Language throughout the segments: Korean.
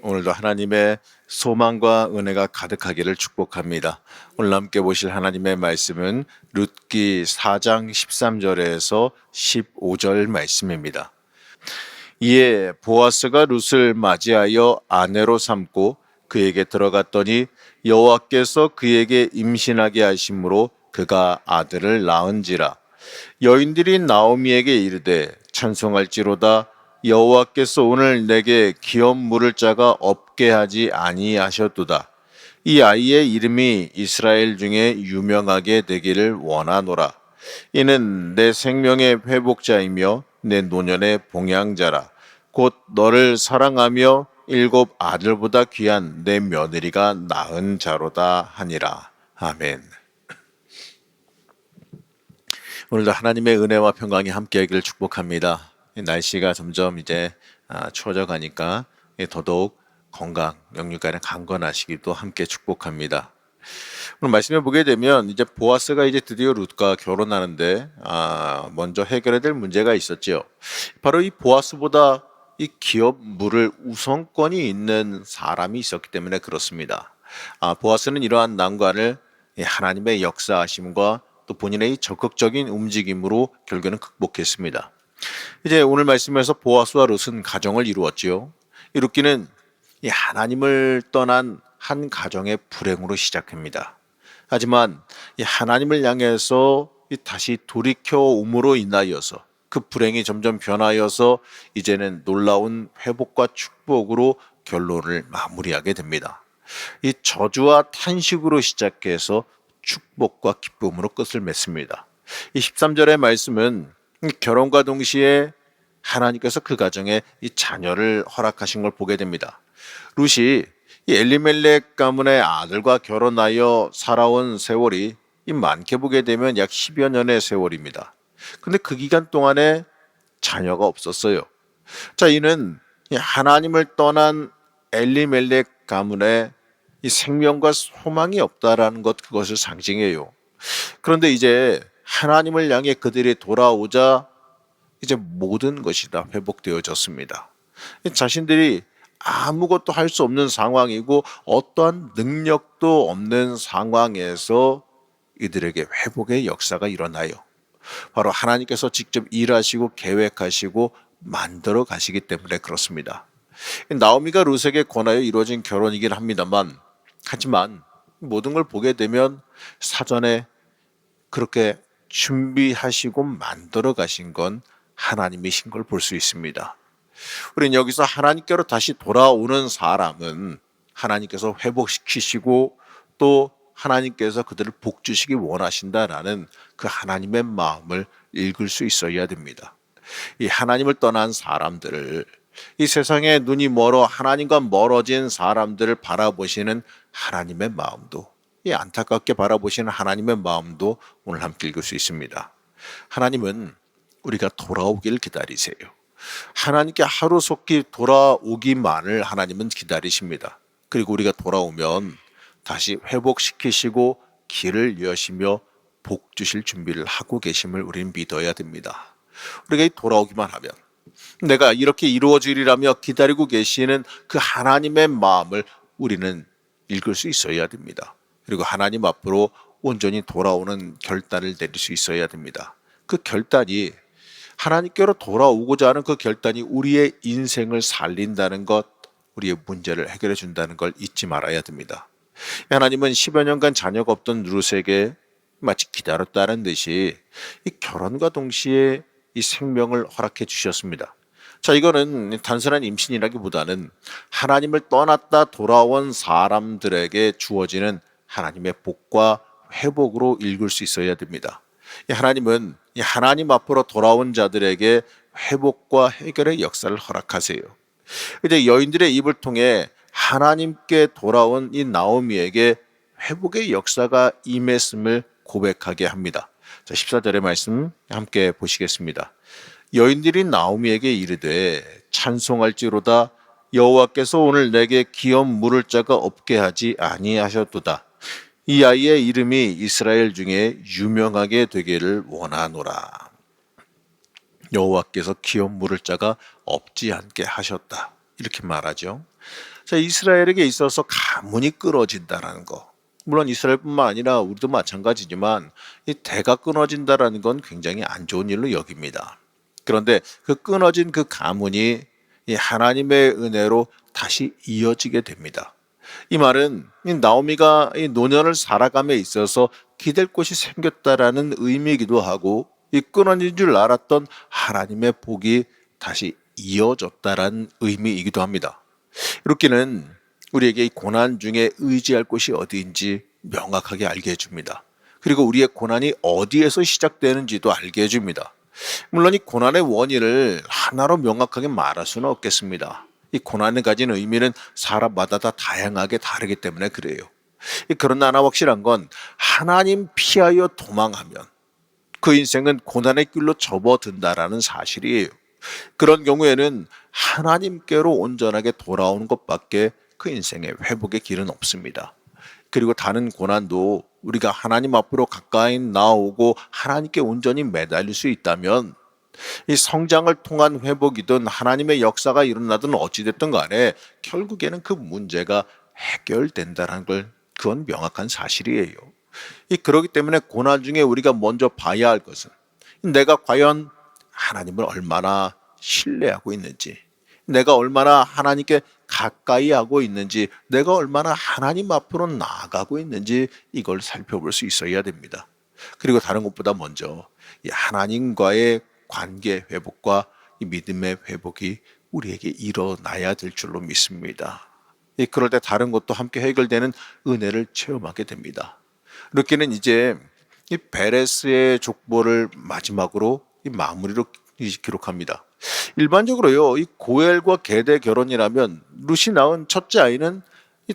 오늘도 하나님의 소망과 은혜가 가득하기를 축복합니다. 오늘 함께 보실 하나님의 말씀은 룻기 4장 13절에서 15절 말씀입니다. 이에 보아스가 룻을 맞이하여 아내로 삼고 그에게 들어갔더니 여호와께서 그에게 임신하게 하심으로 그가 아들을 낳은지라. 여인들이 나오미에게 이르되 찬송할지로다. 여호와께서 오늘 내게 기업 물을 자가 없게 하지 아니하셨도다. 이 아이의 이름이 이스라엘 중에 유명하게 되기를 원하노라. 이는 내 생명의 회복자이며 내 노년의 봉양자라. 곧 너를 사랑하며 7 아들보다 귀한 내 며느리가 낳은 자로다 하니라. 아멘. 오늘도 하나님의 은혜와 평강이 함께하기를 축복합니다. 날씨가 점점 이제 추워져 가니까 더더욱 건강, 영육간에 강건하시기도 함께 축복합니다. 오늘 말씀해 보게 되면 이제 보아스가 이제 드디어 룻과 결혼하는데 먼저 해결해야 될 문제가 있었죠. 바로 이 보아스보다 이 기업 물을 우선권이 있는 사람이 있었기 때문에 그렇습니다. 보아스는 이러한 난관을 하나님의 역사하심과 또 본인의 적극적인 움직임으로 결국에는 극복했습니다. 이제 오늘 말씀에서 보아스와 룻은 가정을 이루었지요. 이 룻기는 이 하나님을 떠난 한 가정의 불행으로 시작합니다. 하지만 이 하나님을 향해서 다시 돌이켜 옴으로 인하여서 그 불행이 점점 변하여서 이제는 놀라운 회복과 축복으로 결론을 마무리하게 됩니다. 이 저주와 탄식으로 시작해서 축복과 기쁨으로 끝을 맺습니다. 이 13절의 말씀은 결혼과 동시에 하나님께서 그 가정에 이 자녀를 허락하신 걸 보게 됩니다. 룻이 이 엘리멜렉 가문의 아들과 결혼하여 살아온 세월이 많게 보게 되면 약 10여 년의 세월입니다. 근데 그 기간 동안에 자녀가 없었어요. 자, 이는 하나님을 떠난 엘리멜렉 가문의 이 생명과 소망이 없다라는 것, 그것을 상징해요. 그런데 이제 하나님을 향해 그들이 돌아오자 이제 모든 것이 다 회복되어졌습니다. 자신들이 아무것도 할 수 없는 상황이고 어떠한 능력도 없는 상황에서 이들에게 회복의 역사가 일어나요. 바로 하나님께서 직접 일하시고 계획하시고 만들어 가시기 때문에 그렇습니다. 나오미가 룻에게 권하여 이루어진 결혼이긴 합니다만, 하지만 모든 걸 보게 되면 사전에 그렇게 준비하시고 만들어 가신 건 하나님이신 걸 볼 수 있습니다. 우리는 여기서 하나님께로 다시 돌아오는 사람은 하나님께서 회복시키시고 또 하나님께서 그들을 복 주시기 원하신다라는 그 하나님의 마음을 읽을 수 있어야 됩니다. 이 하나님을 떠난 사람들을, 이 세상에 눈이 멀어 하나님과 멀어진 사람들을 바라보시는 하나님의 마음도, 이 안타깝게 바라보시는 하나님의 마음도 오늘 함께 읽을 수 있습니다. 하나님은 우리가 돌아오길 기다리세요. 하나님께 하루속히 돌아오기만을 하나님은 기다리십니다. 그리고 우리가 돌아오면 다시 회복시키시고 길을 여시며 복 주실 준비를 하고 계심을 우리는 믿어야 됩니다. 우리가 돌아오기만 하면, 내가 이렇게 이루어지리라며 기다리고 계시는 그 하나님의 마음을 우리는 읽을 수 있어야 됩니다. 그리고 하나님 앞으로 온전히 돌아오는 결단을 내릴 수 있어야 됩니다. 그 결단이, 하나님께로 돌아오고자 하는 그 결단이 우리의 인생을 살린다는 것, 우리의 문제를 해결해 준다는 걸 잊지 말아야 됩니다. 하나님은 10여 년간 자녀가 없던 룻에게 마치 기다렸다는 듯이 이 결혼과 동시에 이 생명을 허락해 주셨습니다. 자, 이거는 단순한 임신이라기보다는 하나님을 떠났다 돌아온 사람들에게 주어지는 하나님의 복과 회복으로 읽을 수 있어야 됩니다. 하나님은 하나님 앞으로 돌아온 자들에게 회복과 해결의 역사를 허락하세요. 이제 여인들의 입을 통해 하나님께 돌아온 이 나오미에게 회복의 역사가 임했음을 고백하게 합니다. 자, 14절의 말씀 함께 보시겠습니다. 여인들이 나오미에게 이르되 찬송할지로다. 여호와께서 오늘 내게 기업 물을 자가 없게 하지 아니하셨도다. 이 아이의 이름이 이스라엘 중에 유명하게 되기를 원하노라. 여호와께서 기업 물을 자가 없지 않게 하셨다. 이렇게 말하죠. 자, 이스라엘에게 있어서 가문이 끊어진다라는 거. 물론 이스라엘뿐만 아니라 우리도 마찬가지지만 이 대가 끊어진다라는 건 굉장히 안 좋은 일로 여깁니다. 그런데 그 끊어진 그 가문이 이 하나님의 은혜로 다시 이어지게 됩니다. 이 말은 이 나오미가 이 노년을 살아감에 있어서 기댈 곳이 생겼다라는 의미이기도 하고, 이 끊어진 줄 알았던 하나님의 복이 다시 이어졌다라는 의미이기도 합니다. 이렇게는 우리에게 이 고난 중에 의지할 곳이 어디인지 명확하게 알게 해줍니다. 그리고 우리의 고난이 어디에서 시작되는지도 알게 해줍니다. 물론 이 고난의 원인을 하나로 명확하게 말할 수는 없겠습니다. 이 고난이 가진 의미는 사람마다 다 다양하게 다르기 때문에 그래요. 그러나 하나 확실한 건 하나님 피하여 도망하면 그 인생은 고난의 길로 접어든다라는 사실이에요. 그런 경우에는 하나님께로 온전하게 돌아오는 것밖에 그 인생의 회복의 길은 없습니다. 그리고 다른 고난도 우리가 하나님 앞으로 가까이 나오고 하나님께 온전히 매달릴 수 있다면 이 성장을 통한 회복이든 하나님의 역사가 일어나든 어찌됐든 간에 결국에는 그 문제가 해결된다는 걸, 그건 명확한 사실이에요. 그렇기 때문에 고난 중에 우리가 먼저 봐야 할 것은 내가 과연 하나님을 얼마나 신뢰하고 있는지, 내가 얼마나 하나님께 가까이 하고 있는지, 내가 얼마나 하나님 앞으로 나아가고 있는지 이걸 살펴볼 수 있어야 됩니다. 그리고 다른 것보다 먼저 이 하나님과의 관계 회복과 이 믿음의 회복이 우리에게 일어나야 될 줄로 믿습니다. 그럴 때 다른 것도 함께 해결되는 은혜를 체험하게 됩니다. 이렇게는 이제 이 베레스의 족보를 마지막으로 이 마무리로 기록합니다. 일반적으로요, 이 고엘과 게대 결혼이라면 룻이 낳은 첫째 아이는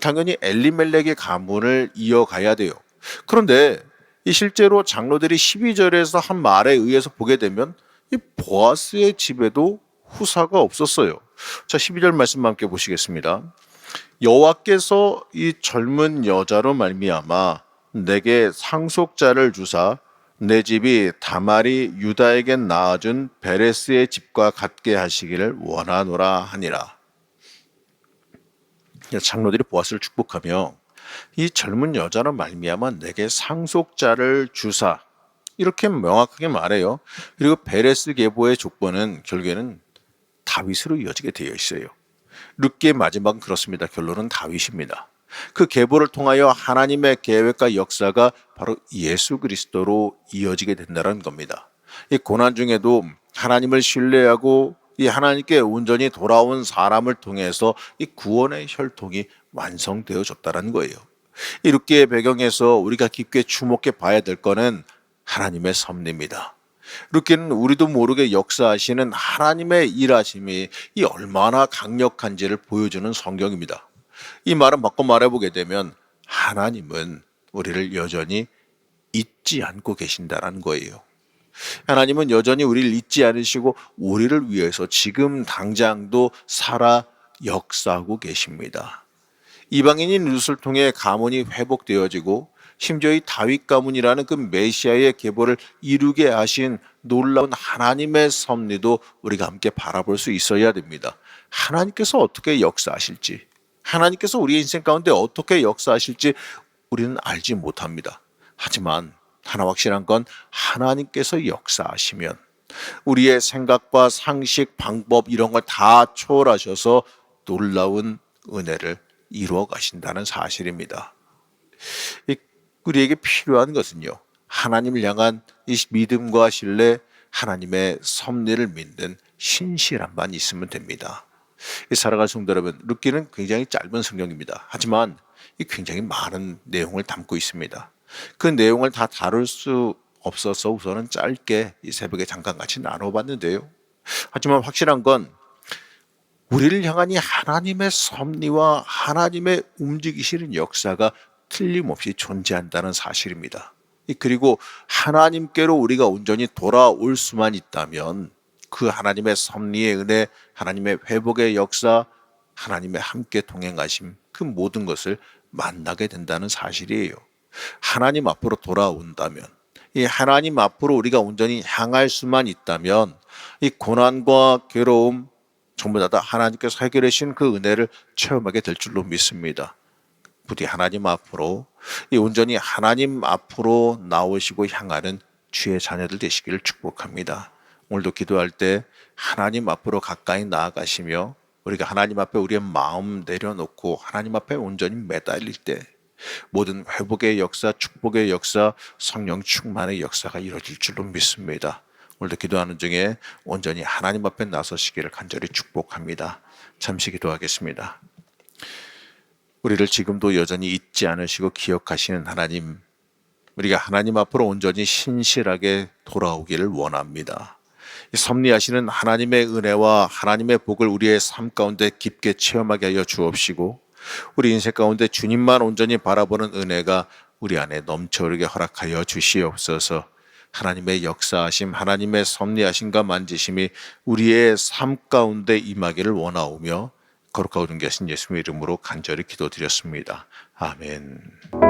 당연히 엘리멜렉의 가문을 이어가야 돼요. 그런데 이 실제로 장로들이 12절에서 한 말에 의해서 보게 되면 이 보아스의 집에도 후사가 없었어요. 자, 12절 말씀 함께 보시겠습니다. 여호와께서 이 젊은 여자로 말미암아 내게 상속자를 주사 내 집이 다말이 유다에게 낳아준 베레스의 집과 같게 하시기를 원하노라 하니라. 장로들이 보아스를 축복하며 이 젊은 여자로 말미암아 내게 상속자를 주사, 이렇게 명확하게 말해요. 그리고 베레스 계보의 족보는 결국에는 다윗으로 이어지게 되어 있어요. 룻기의 마지막은 그렇습니다. 결론은 다윗입니다. 그 계보를 통하여 하나님의 계획과 역사가 바로 예수 그리스도로 이어지게 된다는 겁니다. 이 고난 중에도 하나님을 신뢰하고 이 하나님께 온전히 돌아온 사람을 통해서 이 구원의 혈통이 완성되어졌다는 거예요. 이 룻기의 배경에서 우리가 깊게 주목해 봐야 될 거는 하나님의 섭리입니다. 룻기는 우리도 모르게 역사하시는 하나님의 일하심이 이 얼마나 강력한지를 보여주는 성경입니다. 이 말은 바꿔 말해보게 되면 하나님은 우리를 여전히 잊지 않고 계신다는 거예요. 하나님은 여전히 우리를 잊지 않으시고 우리를 위해서 지금 당장도 살아 역사하고 계십니다. 이방인인 룻을 통해 가문이 회복되어지고 심지어 이 다윗 가문이라는 그 메시아의 계보를 이루게 하신 놀라운 하나님의 섭리도 우리가 함께 바라볼 수 있어야 됩니다. 하나님께서 어떻게 역사하실지, 하나님께서 우리의 인생 가운데 어떻게 역사하실지 우리는 알지 못합니다. 하지만 하나 확실한 건 하나님께서 역사하시면 우리의 생각과 상식, 방법 이런 걸 다 초월하셔서 놀라운 은혜를 이루어 가신다는 사실입니다. 우리에게 필요한 것은요, 하나님을 향한 이 믿음과 신뢰, 하나님의 섭리를 믿는 신실함만 있으면 됩니다. 살아갈 성도 여러분, 룻기는 굉장히 짧은 성경입니다. 하지만 굉장히 많은 내용을 담고 있습니다. 그 내용을 다 다룰 수 없어서 우선은 짧게 이 새벽에 잠깐 같이 나눠봤는데요. 하지만 확실한 건 우리를 향한 이 하나님의 섭리와 하나님의 움직이시는 역사가 틀림없이 존재한다는 사실입니다. 그리고 하나님께로 우리가 온전히 돌아올 수만 있다면 그 하나님의 섭리의 은혜, 하나님의 회복의 역사, 하나님의 함께 동행하심, 그 모든 것을 만나게 된다는 사실이에요. 하나님 앞으로 돌아온다면, 이 하나님 앞으로 우리가 온전히 향할 수만 있다면 이 고난과 괴로움, 전부 다 하나님께서 해결해 주신 그 은혜를 체험하게 될 줄로 믿습니다. 부디 하나님 앞으로 온전히 하나님 앞으로 나오시고 향하는 주의 자녀들 되시기를 축복합니다. 오늘도 기도할 때 하나님 앞으로 가까이 나아가시며 우리가 하나님 앞에 우리의 마음 내려놓고 하나님 앞에 온전히 매달릴 때 모든 회복의 역사, 축복의 역사, 성령 충만의 역사가 이루어질 줄로 믿습니다. 오늘도 기도하는 중에 온전히 하나님 앞에 나서시기를 간절히 축복합니다. 잠시 기도하겠습니다. 우리를 지금도 여전히 잊지 않으시고 기억하시는 하나님, 우리가 하나님 앞으로 온전히 신실하게 돌아오기를 원합니다. 섭리하시는 하나님의 은혜와 하나님의 복을 우리의 삶 가운데 깊게 체험하게 하여 주옵시고 우리 인생 가운데 주님만 온전히 바라보는 은혜가 우리 안에 넘쳐흐르게 허락하여 주시옵소서. 하나님의 역사하심, 하나님의 섭리하심과 만지심이 우리의 삶 가운데 임하기를 원하오며 거룩하고 존귀하신 예수님의 이름으로 간절히 기도드렸습니다. 아멘.